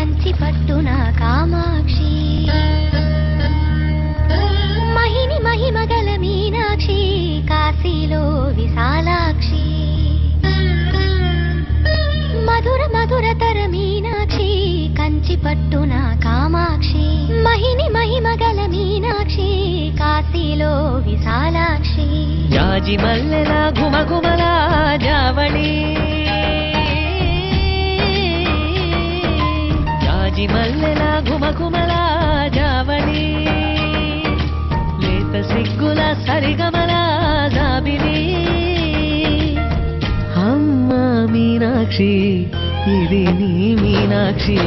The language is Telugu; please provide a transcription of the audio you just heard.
కంచి పట్టున కామాక్షి మహిని మహిమగల మీనాక్షి కాశీలో విశాలాక్షి మధుర మధురతర మీనాక్షి కంచి పట్టున కామాక్షి మహిని మహిమగల మీనాక్షి కాశీలో విశాలాక్షి జాజి మల్లెల ఘుమఘుమల జావళి జాజి మల్లెల ఘుమఘుమల జావళి లేత సిగ్గుల సరిగమల జాబిలి అమ్మ మీనాక్షి ఇది నీ మీనాక్షి